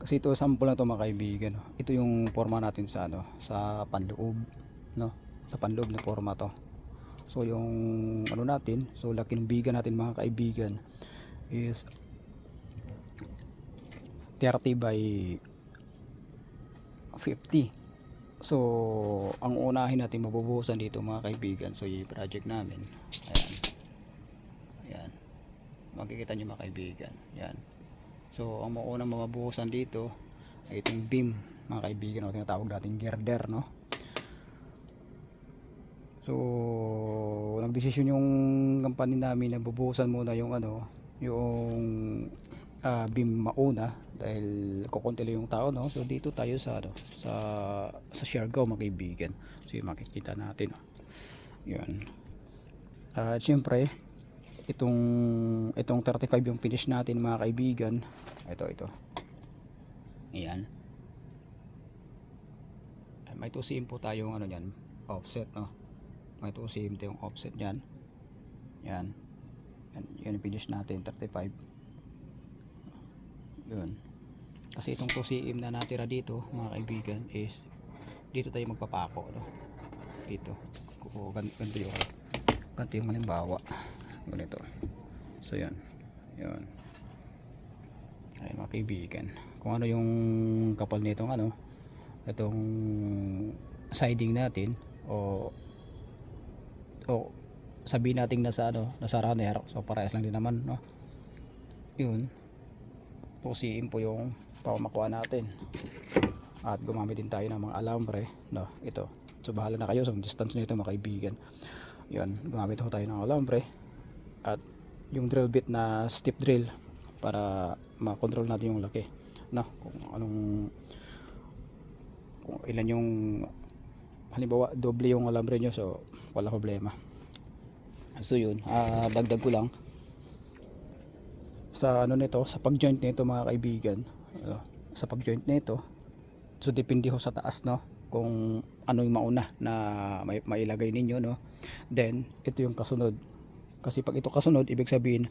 Kasi ito sample lang to mga kaibigan, no? Ito yung forma natin sa ano, sa panloob, no? Sa panloob na forma to. So yung ano natin, so laki ng biga natin mga kaibigan is 30 by 50. So ang unahin natin mabubuhusan dito mga kaibigan, so yung project namin, ayan, ayan, makikita nyo mga kaibigan, yan. So ang maunang mabuhusan dito ay itong beam mga kaibigan, o tinatawag natin girder, no? So nagdesisyon yung company namin na bubuhusan muna yung ano, yung beam mauna dahil kukunti lang yung tao, no? So dito tayo sa ano, sa Siargao mga kaibigan. So yung makikita natin, no? Yun. At syempre itong 35 yung finish natin mga kaibigan. Ito. Ayan. May 2 cm po tayong ano niyan, offset, no? May 2 cm yung offset niyan. Yan. Yan yung finish natin, 35. Yun. Kasi itong 2 cm na natira dito mga kaibigan is dito tayo magpapako, no? Dito. Ganito yung halimbawa. Ganito. So yan. Yun. Ay mga kaibigan, kung ano yung kapal nitong ano, itong siding natin, o sabihin natin nasa ano, nasa runner, so parehas lang din naman, no? Yun. 2 cm po yung pamakuha natin. At gumamit din tayo ng mga alambre, no? Ito. So bahala na kayo sa distance nito mga kaibigan. Yun, gumamit ho tayo ng alambre at yung drill bit na step drill para makontrol natin yung laki, no? Kung ilan yung, halimbawa doble yung alambre nyo, so wala problema. So yun, dagdag ko lang sa ano nito, sa pag joint nito mga kaibigan, sa pag joint nito, so depende ho sa taas, no? Kung ano yung mauna na mailagay ninyo, no? Then ito yung kasunod, kasi pag ito kasunod, ibig sabihin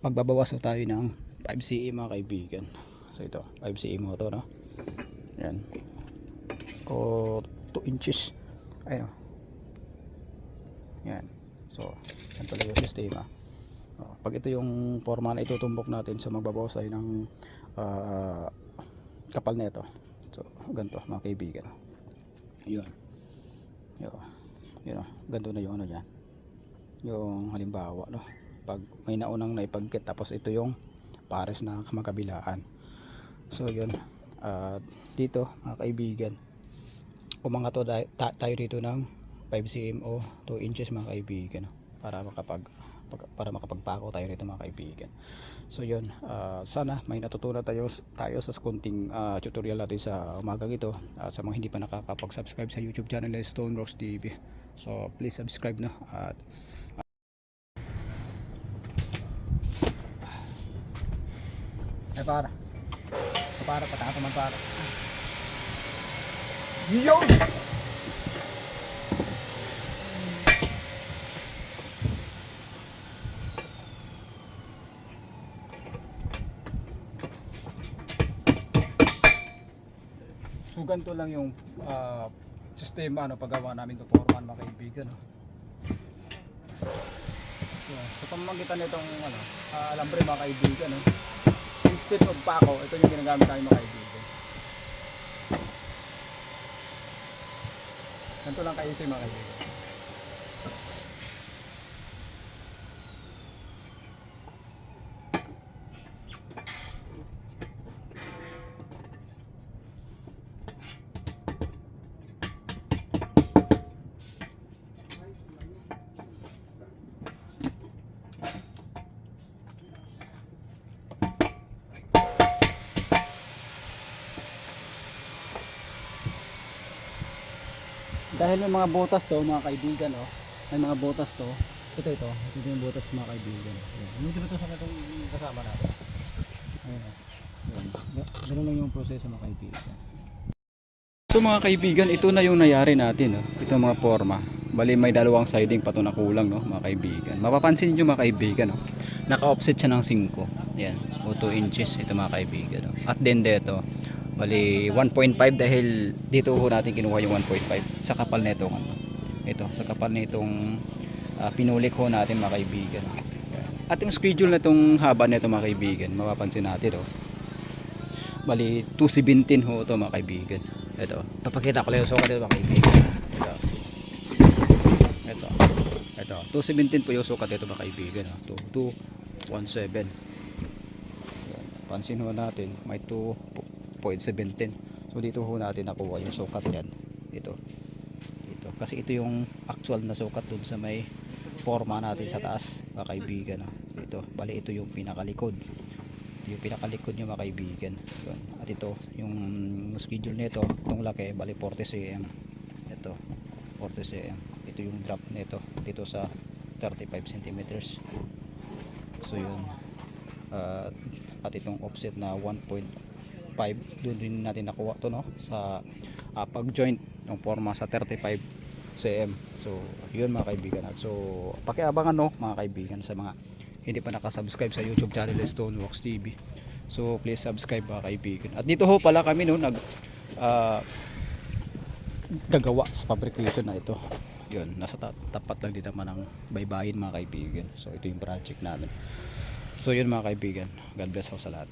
magbabawas na tayo ng 5 cm mga kaibigan. So ito 5 cm mo to, no? Yan, o 2 inches, ayun, yan. So yan talaga yung sistema. Pag ito yung forma na itutumbok natin, so magbabawas tayo ng kapal na ito. So ganito mga kaibigan, yun, ganito na yung ano dyan, yung halimbawa, no? Pag may naunang naipagkit, tapos ito yung pares na magkabilaan. So yun, dito mga kaibigan, umangat to tayo dito ng 5 cm o 2 inches mga kaibigan, para makapagpako tayo rito mga kaibigan. So yun, sana may natutunan tayo sa kunting tutorial natin sa umagang ito. Sa mga hindi pa nakakapag-subscribe sa YouTube channel na Stone Rocks TV, so please subscribe na. At para patataman para. Yo! So ganito lang yung sistema, ano, paggawa namin ito forman mga kaibigan, no? So, sa pamamagitan nitong ano, alambre mga kaibigan, no? Instead of pako, ito yung ginagamit namin mga kaibigan. Ganito lang ka-easy mga kaibigan. Dahil may mga butas to mga kaibigan, oh. May mga butas to. Ito yung butas mga kaibigan. Yung dito sa itong kasama natin. Ayun, oh. Ganun lang yung proseso mga kaibigan. So mga kaibigan, ito na yung nangyari natin, oh. Ito mga forma. Bali may dalawang siding pa to na kulang, no, mga kaibigan. Mapapansin niyo mga kaibigan, oh. Naka-offset siya ng 5. Yan, o 2 inches ito mga kaibigan. No? At din dito, bali 1.5 dahil dito ho natin kinuha yung 1.5 sa kapal nito. Ito, sa kapal nitong pinulik ho natin mga kaibigan. At yung schedule na itong haba nito mga kaibigan, mapapansin natin bali 217 ho ito mga kaibigan. Ito, papakita ko lang yung sukat dito mga kaibigan. Ito 217 po yung sukat dito mga kaibigan. 2217. Pansin ho natin may 2.17. So dito ho natin nakuha yung sukat yan. Ito kasi ito yung actual na sukat dun sa may forma natin sa taas mga kaibigan. Ito, bali ito yung pinakalikod. Ito yung pinakalikod nyo mga kaibigan. At ito yung schedule nito, itong laki bali 40 cm. Ito 40 cm. Ito yung drop nito dito sa 35 cm. So yun. At itong offset na 1.5 doon din natin nakuha to sa pag joint ng forma sa 35 cm. So yun mga kaibigan. So pakiabangan mga kaibigan sa mga hindi pa nakasubscribe sa YouTube channel Stoneworks TV. So please subscribe mga kaibigan. At dito ho pala kami gagawa sa fabrication na ito. Yun, nasa tapat lang dito naman ng baybayin mga kaibigan. So ito yung project namin. So yun mga kaibigan, God bless ho sa lahat.